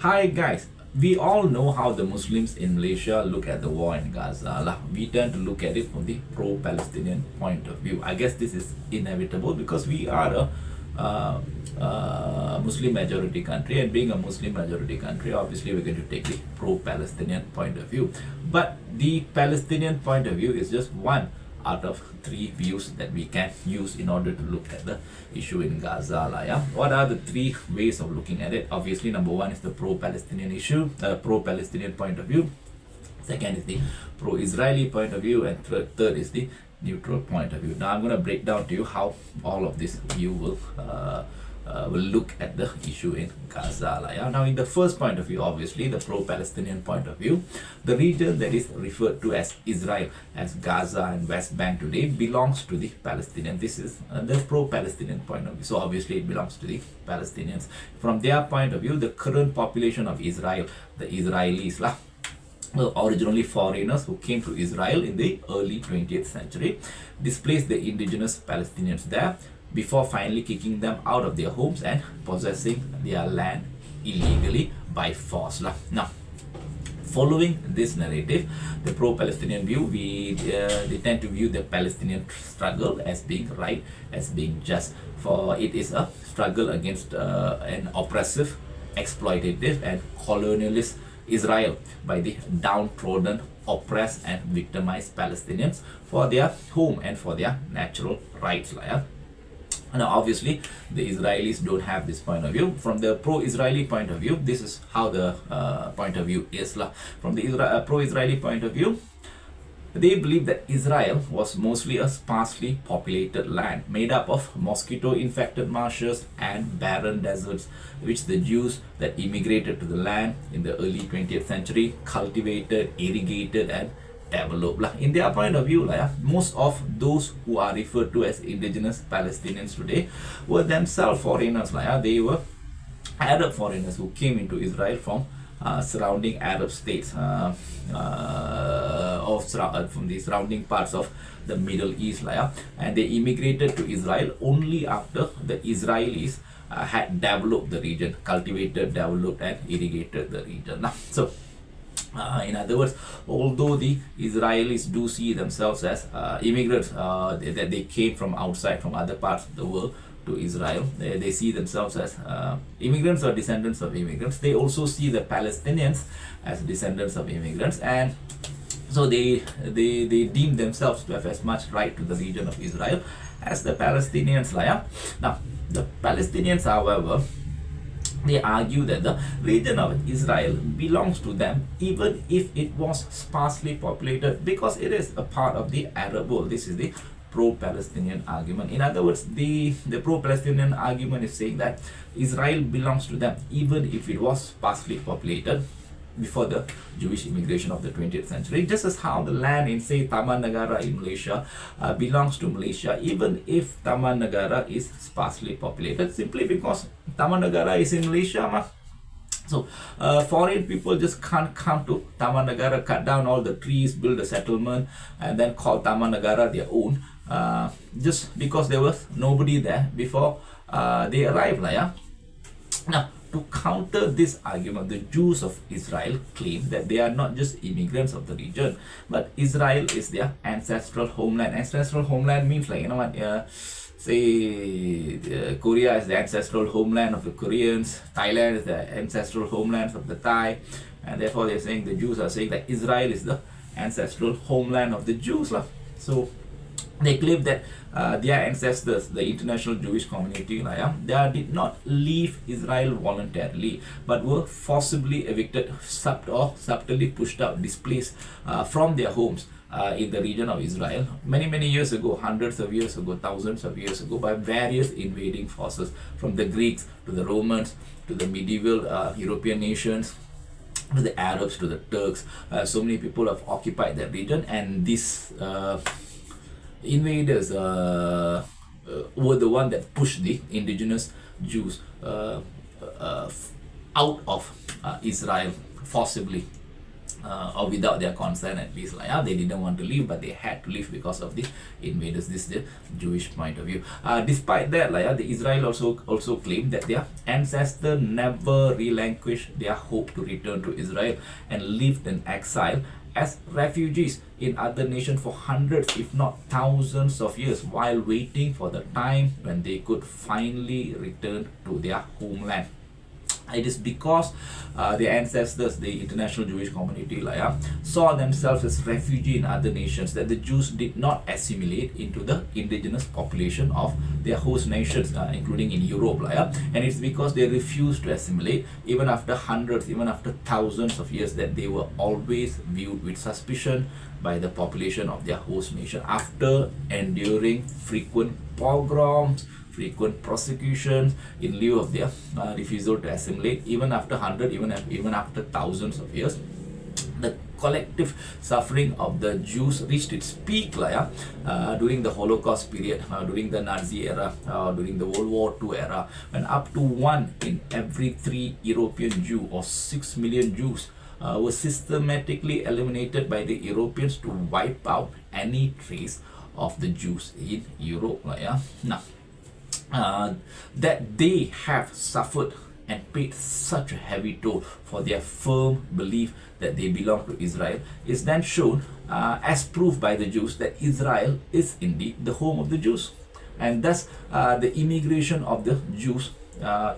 Hi guys, we all know how the Muslims in Malaysia look at the war in Gaza. We tend to look at it from the pro-Palestinian point of view. I guess this is inevitable because we are a Muslim majority country, and being a Muslim majority country, obviously we're going to take the pro-Palestinian point of view. But the Palestinian point of view is just one out of three views that we can use in order to look at the issue in Gaza. What are the three ways of looking at it? Obviously, number one is the pro-Palestinian issue, pro-Palestinian point of view. Second is the pro-Israeli point of view, and third is the neutral point of view. Now I'm going to break down to you how all of this view will look at the issue in Gaza. Now, in the first point of view, obviously the pro-Palestinian point of view, the region that is referred to as Israel, as Gaza and West Bank today, belongs to the Palestinians. This is the pro-Palestinian point of view. So obviously it belongs to the Palestinians. From their point of view, the current population of Israel, the Israelis, were originally foreigners who came to Israel in the early 20th century, displaced the indigenous Palestinians there before finally kicking them out of their homes and possessing their land illegally by force. Now, following this narrative, the pro-Palestinian view, they tend to view the Palestinian struggle as being right, as being just, for it is a struggle against an oppressive, exploitative and colonialist Israel by the downtrodden, oppressed and victimized Palestinians for their home and for their natural rights. Now, obviously, the Israelis don't have this point of view. From the pro-Israeli point of view, this is how the point of view is. From the pro-Israeli point of view, they believe that Israel was mostly a sparsely populated land made up of mosquito-infected marshes and barren deserts, which the Jews that immigrated to the land in the early 20th century cultivated, irrigated and developed. In their point of view, most of those who are referred to as indigenous Palestinians today were themselves foreigners. They were Arab foreigners who came into Israel from surrounding Arab states, from the surrounding parts of the Middle East, and they immigrated to Israel only after the Israelis had developed the region, cultivated, developed and irrigated the region. So in other words, although the Israelis do see themselves as immigrants, that they came from outside, from other parts of the world to Israel, they see themselves as immigrants or descendants of immigrants. They also see the Palestinians as descendants of immigrants, and so they deem themselves to have as much right to the region of Israel as the Palestinians. Now, the Palestinians, however, they argue that the region of Israel belongs to them even if it was sparsely populated, because it is a part of the Arab world. This is the pro-Palestinian argument. In other words, the pro-Palestinian argument is saying that Israel belongs to them even if it was sparsely populated before the Jewish immigration of the 20th century, just as how the land in, say, Taman Negara in Malaysia belongs to Malaysia even if Taman Negara is sparsely populated, simply because Taman Negara is in Malaysia. So foreign people just can't come to Taman Negara, cut down all the trees, build a settlement and then call Taman Negara their own, just because there was nobody there before they arrived. Now, to counter this argument, the Jews of Israel claim that they are not just immigrants of the region, but Israel is their ancestral homeland. Ancestral homeland means, say Korea is the ancestral homeland of the Koreans, Thailand is the ancestral homeland of the Thai, and therefore they're saying, the Jews are saying that Israel is the ancestral homeland of the Jews. So they claim that their ancestors, the international Jewish community, they did not leave Israel voluntarily, but were forcibly evicted, or subtly pushed out, displaced from their homes in the region of Israel many years ago, hundreds of years ago, thousands of years ago, by various invading forces, from the Greeks to the Romans to the medieval European nations, to the Arabs, to the Turks. So many people have occupied that region, and these invaders were the one that pushed the indigenous Jews out of Israel forcibly. or without their consent at least, like they didn't want to leave, but they had to leave because of the invaders. This is the Jewish point of view. Despite that, like the Israel also claimed that their ancestors never relinquished their hope to return to Israel and lived in exile as refugees in other nations for hundreds if not thousands of years, while waiting for the time when they could finally return to their homeland. It is because their ancestors, the international Jewish community, saw themselves as refugees in other nations, that the Jews did not assimilate into the indigenous population of their host nations, including in Europe. And it's because they refused to assimilate, even after hundreds, even after thousands of years, that they were always viewed with suspicion by the population of their host nation, after enduring frequent pogroms, frequent prosecutions in lieu of their refusal to assimilate, even after even after thousands of years. The collective suffering of the Jews reached its peak during the Holocaust period, during the Nazi era, during the World War II era, when up to 1 in every 3 European Jews, or 6 million Jews, were systematically eliminated by the Europeans to wipe out any trace of the Jews in Europe. Now, that they have suffered and paid such a heavy toll for their firm belief that they belong to Israel is then shown as proof by the Jews that Israel is indeed the home of the Jews. And thus the immigration of the Jews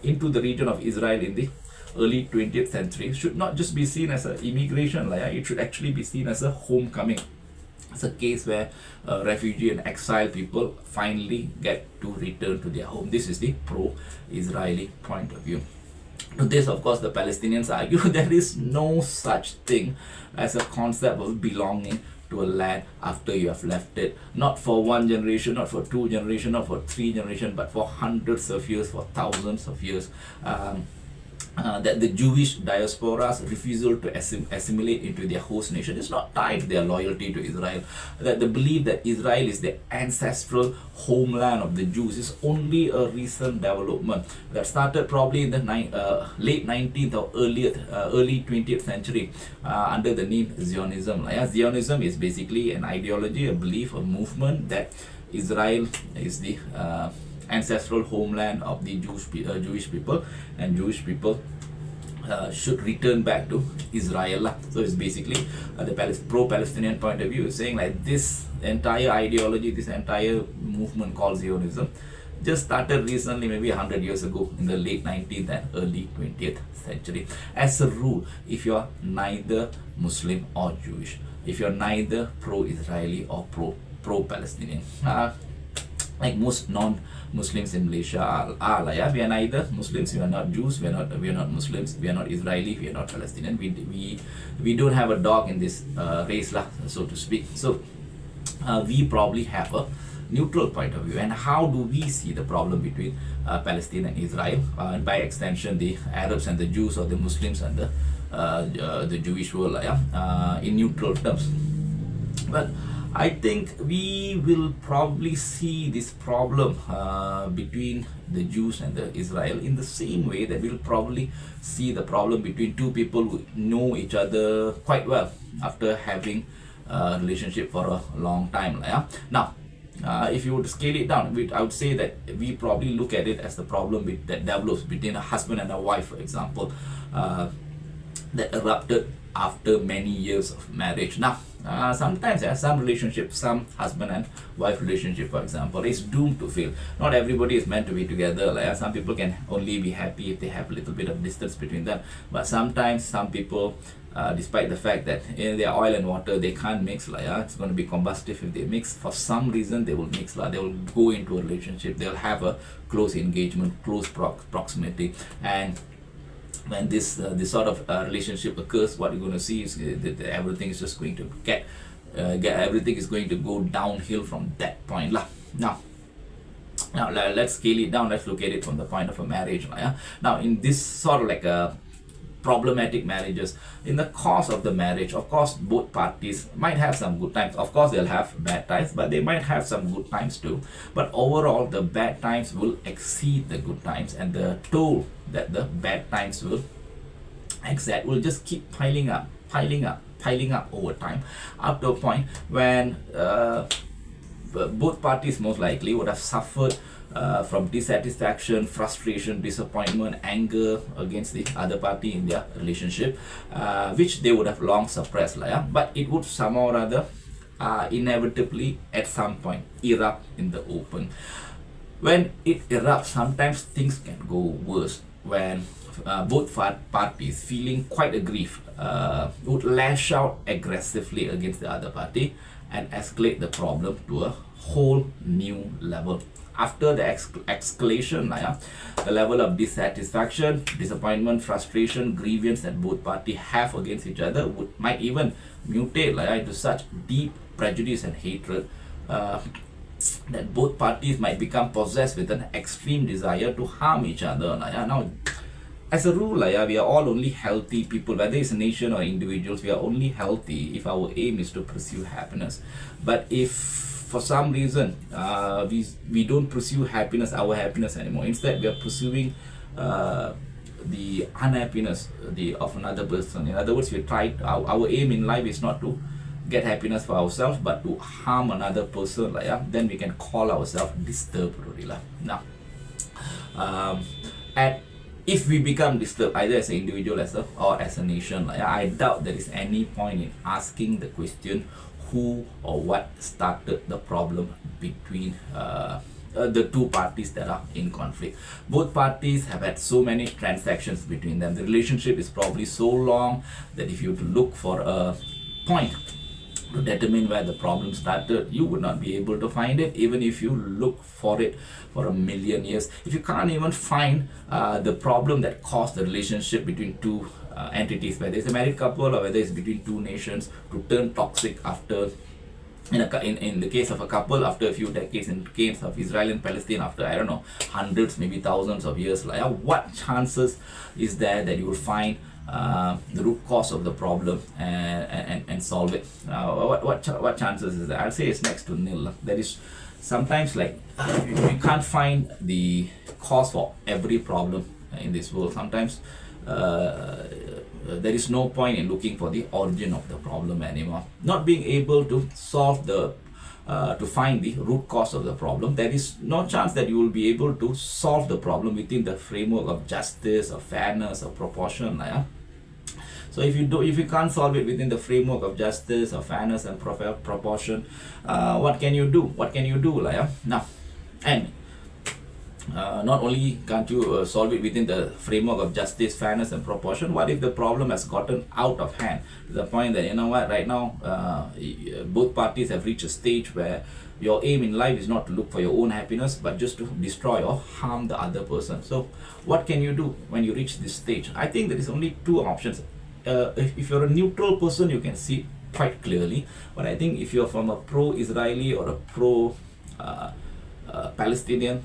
into the region of Israel in the early 20th century should not just be seen as an immigration, it should actually be seen as a homecoming. It's a case where refugee and exile people finally get to return to their home. This is the pro-Israeli point of view. To this, of course, the Palestinians argue there is no such thing as a concept of belonging to a land after you have left it. Not for 1 generation, not for 2 generations, not for 3 generations, but for hundreds of years, for thousands of years. That the Jewish diaspora's refusal to assimilate into their host nation is not tied to their loyalty to Israel. That the belief that Israel is the ancestral homeland of the Jews is only a recent development that started probably in the late 19th or early 20th century under the name Zionism. Zionism is basically an ideology, a belief, a movement that Israel is the ancestral homeland of the Jewish people, and Jewish people should return back to Israel. So it's basically the pro-Palestinian point of view is saying this entire ideology, this entire movement called Zionism just started recently, maybe 100 years ago, in the late 19th and early 20th century. As a rule, if you're neither Muslim or Jewish, if you're neither pro-Israeli or pro-Palestinian, like most non-Muslims in Malaysia are we are neither Muslims, we are not Jews, we are not Muslims, we are not Israeli, we are not Palestinian. We don't have a dog in this race, so to speak. So we probably have a neutral point of view. And how do we see the problem between Palestine and Israel, and by extension the Arabs and the Jews, or the Muslims and the Jewish world, in neutral terms? Well, I think we will probably see this problem between the Jews and the Israel in the same way that we'll probably see the problem between two people who know each other quite well after having a relationship for a long time. Now, if you would scale it down, I would say that we probably look at it as the problem that develops between a husband and a wife, for example, that erupted after many years of marriage. Now, sometimes some relationship, some husband and wife relationship, for example, is doomed to fail. Not everybody is meant to be together. Some people can only be happy if they have a little bit of distance between them. But sometimes some people, despite the fact that they are oil and water, they can't mix. It's going to be combustive if they mix. For some reason, they will mix. They will go into a relationship. They'll have a close engagement, close proximity, and when this sort of relationship occurs, what you're going to see is that everything is just going to everything is going to go downhill from that point. Now let's scale it down. Let's look at it from the point of a marriage. Now, in this sort of like a problematic marriages, in the course of the marriage, of course, both parties might have some good times. Of course, they'll have bad times, but they might have some good times too. But overall, the bad times will exceed the good times, and the toll that the bad times will exact will just keep piling up. piling up over time, up to a point when both parties most likely would have suffered from dissatisfaction, frustration, disappointment, anger against the other party in their relationship, which they would have long suppressed, but it would somehow or other inevitably at some point erupt in the open. When it erupts, sometimes things can go worse when both parties, feeling quite aggrieved, would lash out aggressively against the other party and escalate the problem to a whole new level. After the escalation, the level of dissatisfaction, disappointment, frustration, grievance that both parties have against each other might even mutate into such deep prejudice and hatred that both parties might become possessed with an extreme desire to harm each other. Now, as a rule, we are all only healthy people, whether it's a nation or individuals, we are only healthy if our aim is to pursue happiness. But if for some reason we don't pursue our happiness anymore, instead we are pursuing the unhappiness of another person. In other words, our aim in life is not to get happiness for ourselves, but to harm another person, then we can call ourselves disturbed. Now, and if we become disturbed either as an individual or as a nation, I doubt there is any point in asking the question who or what started the problem between the two parties that are in conflict. Both parties have had so many transactions between them. The relationship is probably so long that if you were to look for a point to determine where the problem started, you would not be able to find it, even if you look for it for 1,000,000 years. If you can't even find the problem that caused the relationship between two entities, whether it's a married couple or whether it's between two nations, to turn toxic after, in the case of a couple, after a few decades, in the case of Israel and Palestine, after, I don't know, hundreds, maybe thousands of years, what chances is there that you will find the root cause of the problem and solve it? What chances is there? I'll say it's next to nil. There is sometimes you can't find the cause for every problem in this world. Sometimes there is no point in looking for the origin of the problem anymore. Not being able to solve to find the root cause of the problem, there is no chance that you will be able to solve the problem within the framework of justice or fairness or proportion. So if you can't solve it within the framework of justice or fairness and proportion, what can you do? Now, and not only can't you solve it within the framework of justice, fairness and proportion, what if the problem has gotten out of hand to the point that, right now both parties have reached a stage where your aim in life is not to look for your own happiness, but just to destroy or harm the other person. So what can you do when you reach this stage? I think there is only two options. If you're a neutral person, you can see quite clearly, but I think if you're from a pro-Israeli or a pro-Palestinian,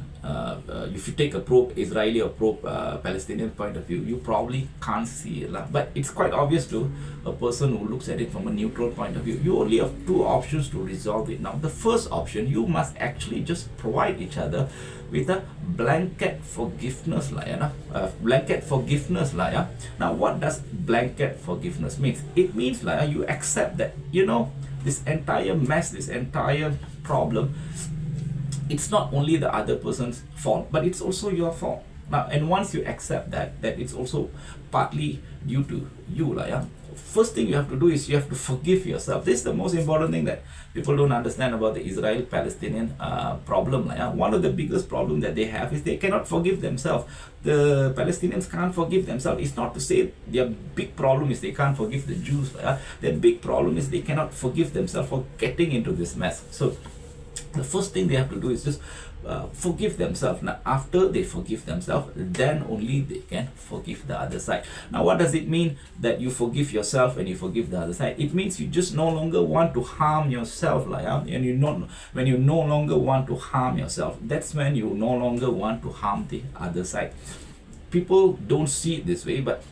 if you take a pro-Israeli or pro-Palestinian point of view, you probably can't see it. But it's quite obvious to a person who looks at it from a neutral point of view. You only have two options to resolve it. Now, the first option, you must actually just provide each other with a blanket forgiveness. Now, what does blanket forgiveness mean? It means you accept that, this entire mess, this entire problem, it's not only the other person's fault, but it's also your fault. Now, and once you accept that it's also partly due to you, first thing you have to do is you have to forgive yourself. This is the most important thing that people don't understand about the Israel-Palestinian problem. One of the biggest problems that they have is they cannot forgive themselves. The Palestinians can't forgive themselves. It's not to say their big problem is they can't forgive the Jews. Their big problem is they cannot forgive themselves for getting into this mess. So the first thing they have to do is just forgive themselves. Now, after they forgive themselves, then only they can forgive the other side. Now, what does it mean that you forgive yourself and you forgive the other side? It means you just no longer want to harm yourself, and when you no longer want to harm yourself, that's when you no longer want to harm the other side. People don't see it this way, but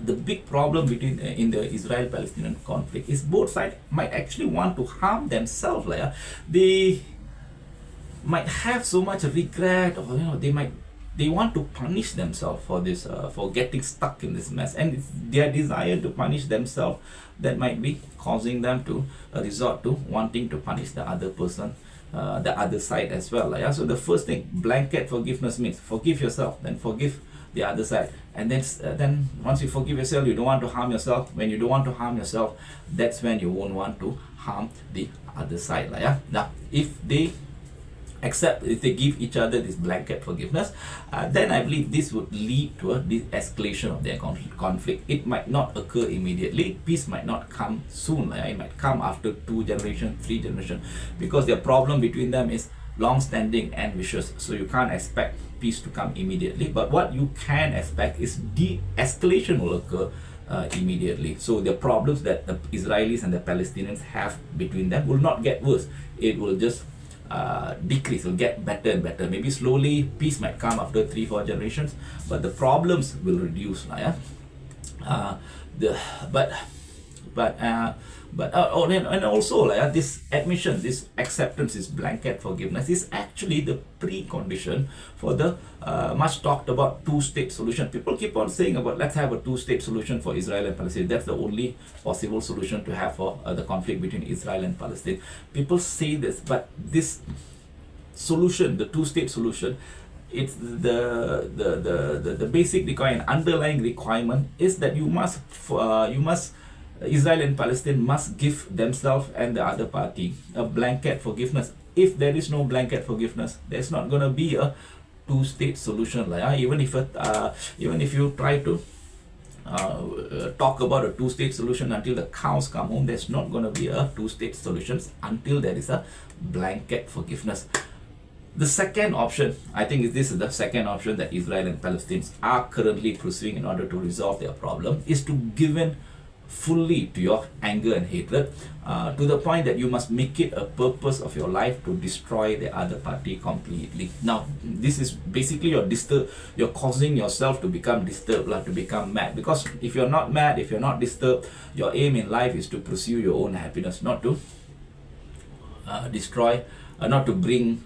the big problem in the Israel-Palestinian conflict is both sides might actually want to harm themselves. They might have so much regret, or they might they want to punish themselves for this, for getting stuck in this mess, and it's their desire to punish themselves that might be causing them to resort to wanting to punish the other person, the other side as well. Yeah? So the first thing, blanket forgiveness means forgive yourself, then forgive the other side, and then once you forgive yourself, you don't want to harm yourself. When you don't want to harm yourself, that's when you won't want to harm the other side. Yeah? Now, if they give each other this blanket forgiveness, then I believe this would lead to a de-escalation of their conflict. It might not occur immediately. Peace might not come soon. It might come after 2 generations, 3 generations, because their problem between them is long-standing and vicious. So you can't expect peace to come immediately. But what you can expect is de-escalation will occur immediately. So the problems that the Israelis and the Palestinians have between them will not get worse. It will just decrease, will get better and better. Maybe slowly peace might come after 3-4 generations, but the problems will reduce. And also this admission, this acceptance, this blanket forgiveness is actually the precondition for the much talked about 2-state solution. People keep on saying about let's have a 2-state solution for Israel and Palestine. That's the only possible solution to have for the conflict between Israel and Palestine. People say this, but this solution, the 2-state solution, it's the basic requirement, underlying requirement is that Israel and Palestine must give themselves and the other party a blanket forgiveness. If there is no blanket forgiveness, there's not going to be a 2-state solution. Even if you try to talk about a 2-state solution until the cows come home, there's not going to be a 2-state solution until there is a blanket forgiveness. The second option, I think this is the second option that Israel and Palestinians are currently pursuing in order to resolve their problem, is to give in fully to your anger and hatred, to the point that you must make it a purpose of your life to destroy the other party completely. Now, this is basically you're causing yourself to become disturbed, to become mad. Because if you're not mad, if you're not disturbed, your aim in life is to pursue your own happiness, not to destroy, not to bring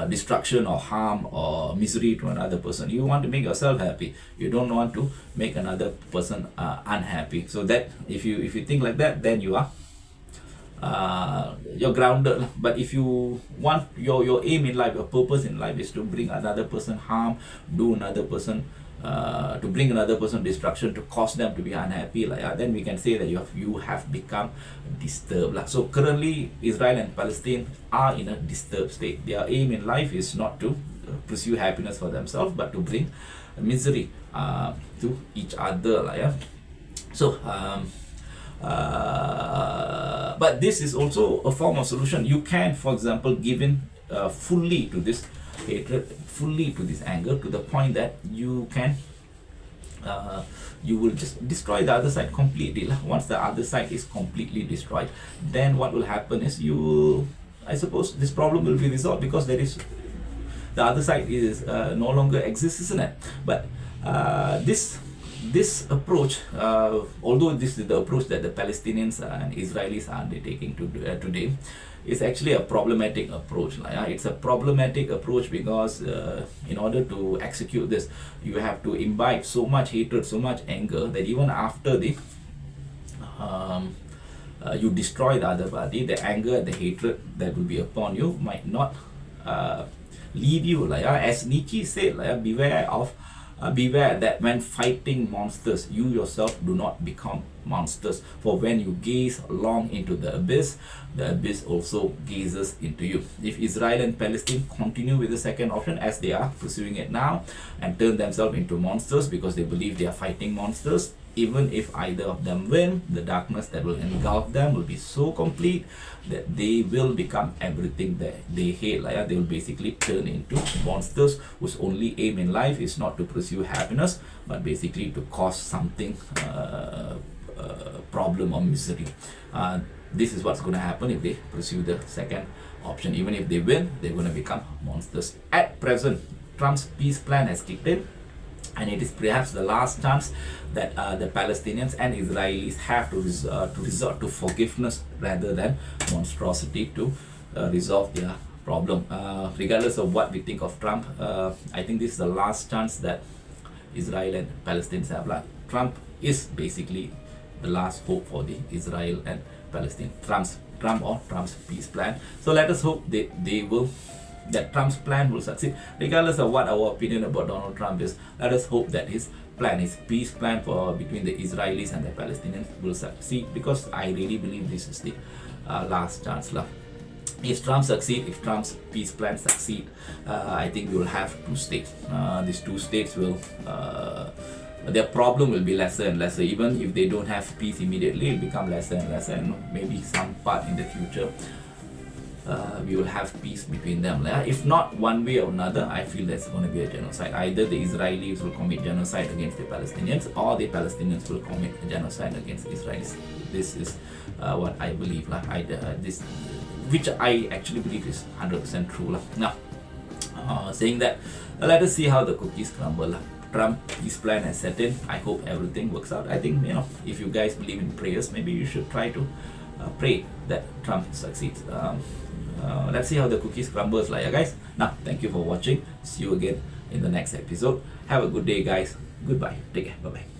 destruction or harm or misery to another person. You want to make yourself happy. You don't want to make another person unhappy. So that if you think like that, then you are you're grounded. But if you want your aim in life, your purpose in life is to bring another person harm, do another person to bring another person destruction, to cause them to be unhappy, then we can say that you have become disturbed. So currently Israel and Palestine are in a disturbed state. Their aim in life is not to pursue happiness for themselves, but to bring misery to each other. So but this is also a form of solution. You can, for example, give in fully to this hatred, fully to this anger, to the point that you will just destroy the other side completely. Once the other side is completely destroyed, then what will happen is I suppose this problem will be resolved, because the other side is no longer exists, isn't it? But this approach, although this is the approach that the Palestinians and Israelis are undertaking today, is actually a problematic approach. It's a problematic approach because in order to execute this, you have to imbibe so much hatred, so much anger, that even after you destroy the other party, the anger and the hatred that will be upon you might not leave you. As Nietzsche said, beware that when fighting monsters, you yourself do not become monsters. For when you gaze long into the abyss also gazes into you. If Israel and Palestine continue with the second option as they are pursuing it now, and turn themselves into monsters because they believe they are fighting monsters, even if either of them win, the darkness that will engulf them will be so complete that they will become everything that they hate. They will basically turn into monsters whose only aim in life is not to pursue happiness, but basically to cause something, problem or misery. This is what's going to happen if they pursue the second option. Even if they win, they're going to become monsters. At present, Trump's peace plan has kicked in, and it is perhaps the last chance that the Palestinians and Israelis have to resort to forgiveness rather than monstrosity to resolve their problem. Regardless of what we think of Trump, I think this is the last chance that Israel and Palestinians have. Like, Trump is basically the last hope for the Israel and Palestine. Trump's peace plan. So let us hope that Trump's plan will succeed. Regardless of what our opinion about Donald Trump is, let us hope that his plan, his peace plan for between the Israelis and the Palestinians will succeed, because I really believe this is the last chance. If Trump succeed, if Trump's peace plan succeed, I think we will have two states. These two states will their problem will be lesser and lesser. Even if they don't have peace immediately, it will become lesser and lesser, and maybe some part in the future we will have peace between them. If not one way or another, I feel there's going to be a genocide. Either the Israelis will commit genocide against the Palestinians, or the Palestinians will commit genocide against the Israelis. This is what I believe. This, which I actually believe is 100% true. Now, saying that, let us see how the cookies crumble. Trump, his plan has set in. I hope everything works out. I think, if you guys believe in prayers, maybe you should try to pray that Trump succeeds. Let's see how the cookies crumbles guys. Now, thank you for watching. See you again in the next episode. Have a good day, guys. Goodbye. Take care. Bye-bye.